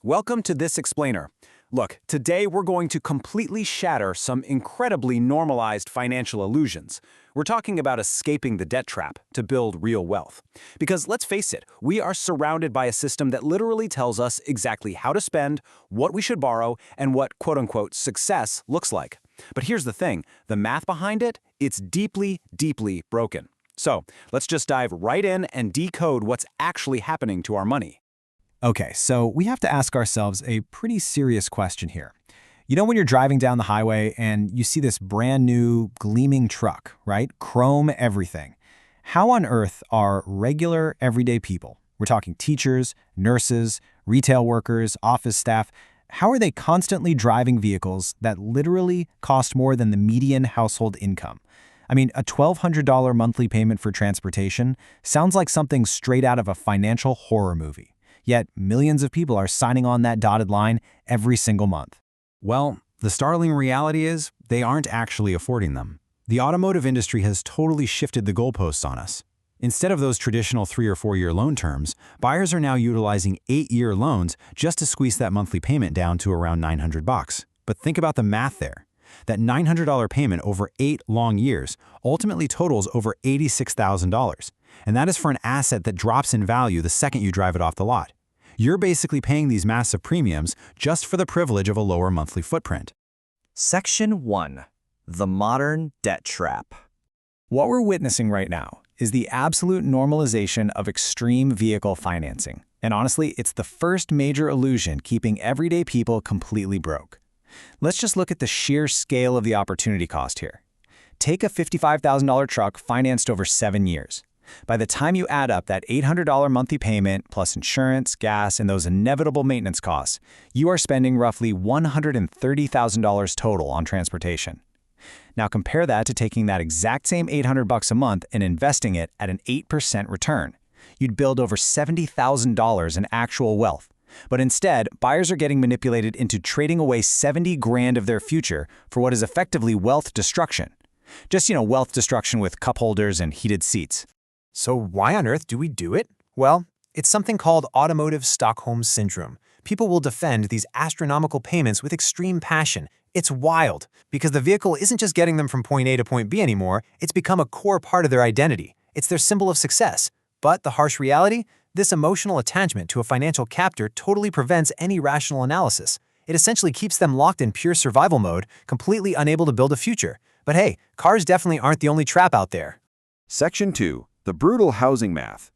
Welcome to This Explainer. Look, today we're going to completely shatter some incredibly normalized financial illusions. We're talking about escaping the debt trap to build real wealth. Because let's face it, we are surrounded by a system that literally tells us exactly how to spend, what we should borrow, and what quote-unquote success looks like. But here's the thing, the math behind it, it's deeply, deeply broken. So let's just dive right in and decode what's actually happening to our money. Okay, so we have to ask ourselves a pretty serious question here. You know when you're driving down the highway and you see this brand new gleaming truck, right? Chrome everything. How on earth are regular, everyday people, we're talking teachers, nurses, retail workers, office staff, how are they constantly driving vehicles that literally cost more than the median household income? I mean, a $1,200 monthly payment for transportation sounds like something straight out of a financial horror movie. Yet, millions of people are signing on that dotted line every single month. Well, the startling reality is they aren't actually affording them. The automotive industry has totally shifted the goalposts on us. Instead of those traditional 3 or 4 year loan terms, buyers are now utilizing 8-year loans just to squeeze that monthly payment down to around $900. But think about the math there. That $900 payment over 8 long years ultimately totals over $86,000. And that is for an asset that drops in value the second you drive it off the lot. You're basically paying these massive premiums just for the privilege of a lower monthly footprint. Section 1. The Modern Debt Trap. What we're witnessing right now is the absolute normalization of extreme vehicle financing. And honestly, it's the first major illusion keeping everyday people completely broke. Let's just look at the sheer scale of the opportunity cost here. Take a $55,000 truck financed over 7 years. By the time you add up that $800 monthly payment plus insurance, gas, and those inevitable maintenance costs, you are spending roughly $130,000 total on transportation. Now compare that to taking that exact same $800 a month and investing it at an 8% return. You'd build over $70,000 in actual wealth. But instead, buyers are getting manipulated into trading away 70 grand of their future for what is effectively wealth destruction. Just, wealth destruction with cup holders and heated seats. So why on earth do we do it? Well, it's something called automotive Stockholm Syndrome. People will defend these astronomical payments with extreme passion. It's wild, because the vehicle isn't just getting them from point A to point B anymore, it's become a core part of their identity. It's their symbol of success. But the harsh reality? This emotional attachment to a financial captor totally prevents any rational analysis. It essentially keeps them locked in pure survival mode, completely unable to build a future. But hey, cars definitely aren't the only trap out there. Section 2. The brutal housing math.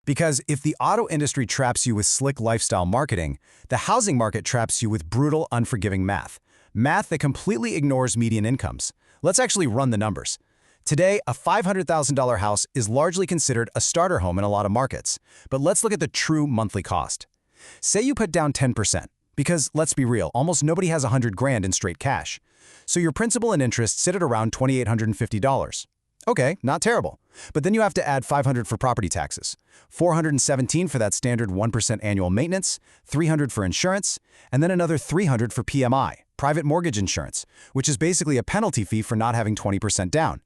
Because if the auto industry traps you with slick lifestyle marketing, the housing market traps you with brutal, unforgiving math. Math that completely ignores median incomes. Let's actually run the numbers. Today, a $500,000 house is largely considered a starter home in a lot of markets. But let's look at the true monthly cost. Say you put down 10%, because let's be real, almost nobody has 100 grand in straight cash. So your principal and interest sit at around $2,850. Okay, not terrible. But then you have to add $500 for property taxes, $417 for that standard 1% annual maintenance, $300 for insurance, and then another $300 for PMI, private mortgage insurance, which is basically a penalty fee for not having 20% down.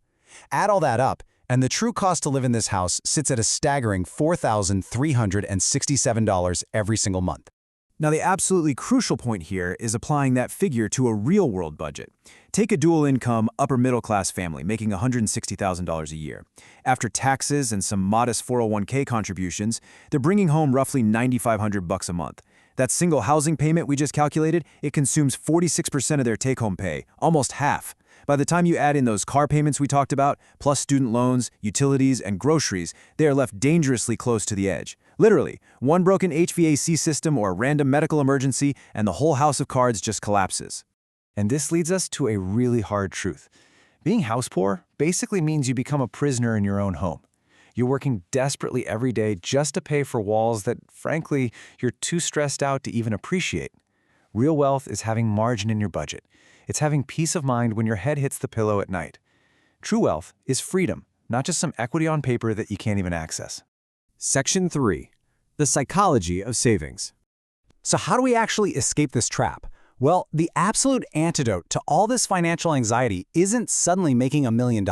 Add all that up, and the true cost to live in this house sits at a staggering $4,367 every single month. Now, the absolutely crucial point here is applying that figure to a real-world budget. Take a dual-income, upper-middle-class family making $160,000 a year. After taxes and some modest 401k contributions, they're bringing home roughly $9,500 a month. That single housing payment we just calculated, it consumes 46% of their take-home pay, almost half. By the time you add in those car payments we talked about, plus student loans, utilities, and groceries, they are left dangerously close to the edge. Literally, one broken HVAC system or a random medical emergency, and the whole house of cards just collapses. And this leads us to a really hard truth. Being house poor basically means you become a prisoner in your own home. You're working desperately every day just to pay for walls that, frankly, you're too stressed out to even appreciate. Real wealth is having margin in your budget. It's having peace of mind when your head hits the pillow at night. True wealth is freedom, not just some equity on paper that you can't even access. Section 3. The psychology of savings. So how do we actually escape this trap? Well, the absolute antidote to all this financial anxiety isn't suddenly making $1 million.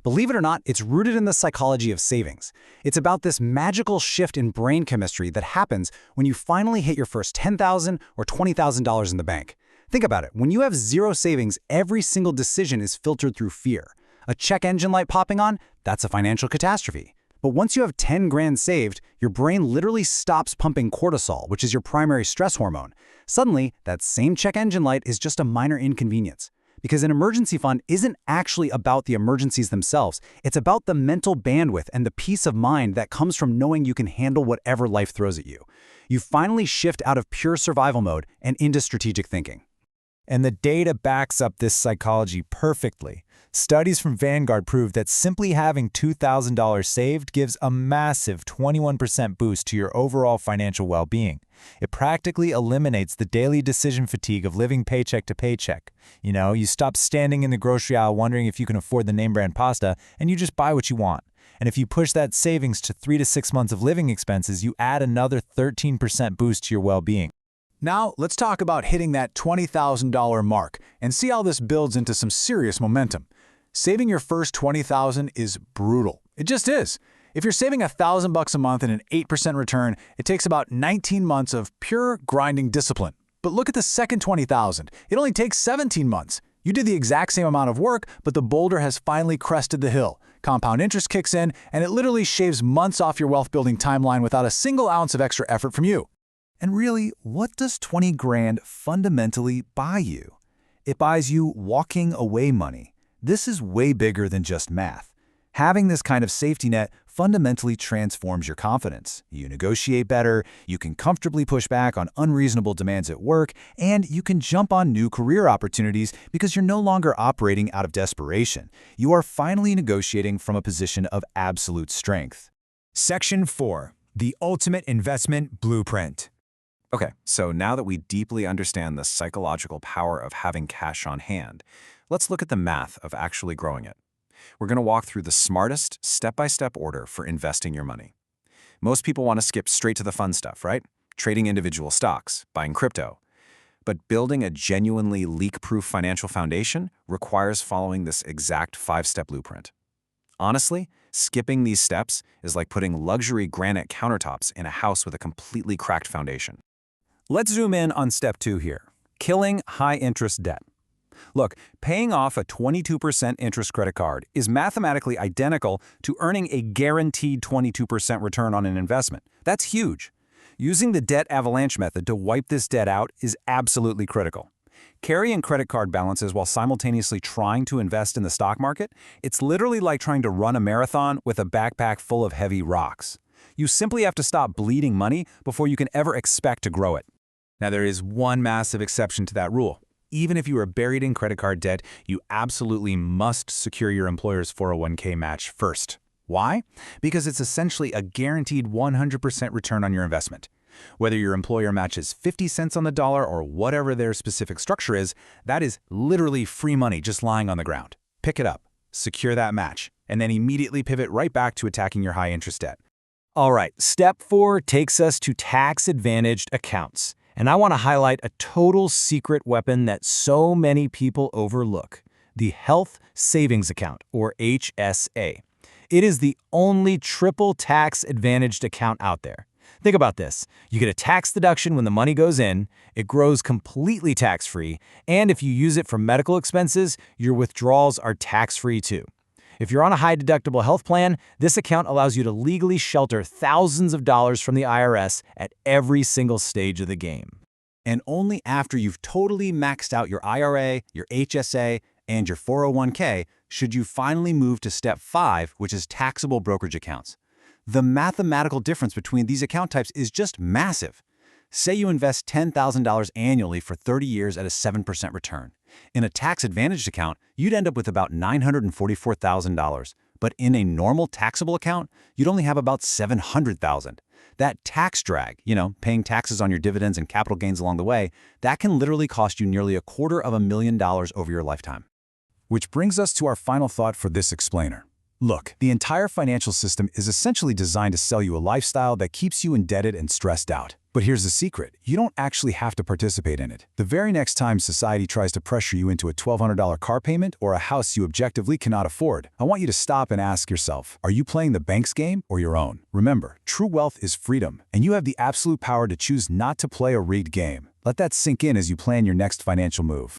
Believe it or not, it's rooted in the psychology of savings. It's about this magical shift in brain chemistry that happens when you finally hit your first $10,000 or $20,000 in the bank. Think about it. When you have zero savings, every single decision is filtered through fear. A check engine light popping on, that's a financial catastrophe. But once you have 10 grand saved, your brain literally stops pumping cortisol, which is your primary stress hormone. Suddenly, that same check engine light is just a minor inconvenience. Because an emergency fund isn't actually about the emergencies themselves. It's about the mental bandwidth and the peace of mind that comes from knowing you can handle whatever life throws at you. You finally shift out of pure survival mode and into strategic thinking. And the data backs up this psychology perfectly. Studies from Vanguard prove that simply having $2,000 saved gives a massive 21% boost to your overall financial well-being. It practically eliminates the daily decision fatigue of living paycheck to paycheck. You stop standing in the grocery aisle wondering if you can afford the name brand pasta, and you just buy what you want. And if you push that savings to 3 to 6 months of living expenses, you add another 13% boost to your well-being. Now, let's talk about hitting that $20,000 mark and see how this builds into some serious momentum. Saving your first $20,000 is brutal. It just is. If you're saving $1,000 a month and an 8% return, it takes about 19 months of pure grinding discipline. But look at the second $20,000. It only takes 17 months. You did the exact same amount of work, but the boulder has finally crested the hill. Compound interest kicks in, and it literally shaves months off your wealth-building timeline without a single ounce of extra effort from you. And really, what does 20 grand fundamentally buy you? It buys you walking away money. This is way bigger than just math. Having this kind of safety net fundamentally transforms your confidence. You negotiate better, you can comfortably push back on unreasonable demands at work, and you can jump on new career opportunities because you're no longer operating out of desperation. You are finally negotiating from a position of absolute strength. Section 4. The Ultimate Investment Blueprint. Okay, so now that we deeply understand the psychological power of having cash on hand, let's look at the math of actually growing it. We're going to walk through the smartest, step-by-step order for investing your money. Most people want to skip straight to the fun stuff, right? Trading individual stocks, buying crypto. But building a genuinely leak-proof financial foundation requires following this exact 5-step blueprint. Honestly, skipping these steps is like putting luxury granite countertops in a house with a completely cracked foundation. Let's zoom in on step 2 here, killing high-interest debt. Look, paying off a 22% interest credit card is mathematically identical to earning a guaranteed 22% return on an investment. That's huge. Using the debt avalanche method to wipe this debt out is absolutely critical. Carrying credit card balances while simultaneously trying to invest in the stock market, it's literally like trying to run a marathon with a backpack full of heavy rocks. You simply have to stop bleeding money before you can ever expect to grow it. Now, there is one massive exception to that rule. Even if you are buried in credit card debt, you absolutely must secure your employer's 401k match first. Why? Because it's essentially a guaranteed 100% return on your investment. Whether your employer matches 50 cents on the dollar or whatever their specific structure is, that is literally free money just lying on the ground. Pick it up, secure that match, and then immediately pivot right back to attacking your high-interest debt. All right, step 4 takes us to tax-advantaged accounts. And I want to highlight a total secret weapon that so many people overlook, the Health Savings Account, or HSA. It is the only triple tax-advantaged account out there. Think about this. You get a tax deduction when the money goes in, it grows completely tax-free, and if you use it for medical expenses, your withdrawals are tax-free too. If you're on a high-deductible health plan, this account allows you to legally shelter thousands of dollars from the IRS at every single stage of the game. And only after you've totally maxed out your IRA, your HSA, and your 401k should you finally move to step 5, which is taxable brokerage accounts. The mathematical difference between these account types is just massive. Say you invest $10,000 annually for 30 years at a 7% return. In a tax-advantaged account, you'd end up with about $944,000. But in a normal taxable account, you'd only have about $700,000. That tax drag, paying taxes on your dividends and capital gains along the way, that can literally cost you nearly $250,000 over your lifetime. Which brings us to our final thought for this explainer. Look, the entire financial system is essentially designed to sell you a lifestyle that keeps you indebted and stressed out. But here's the secret. You don't actually have to participate in it. The very next time society tries to pressure you into a $1,200 car payment or a house you objectively cannot afford, I want you to stop and ask yourself, are you playing the bank's game or your own? Remember, true wealth is freedom, and you have the absolute power to choose not to play a rigged game. Let that sink in as you plan your next financial move.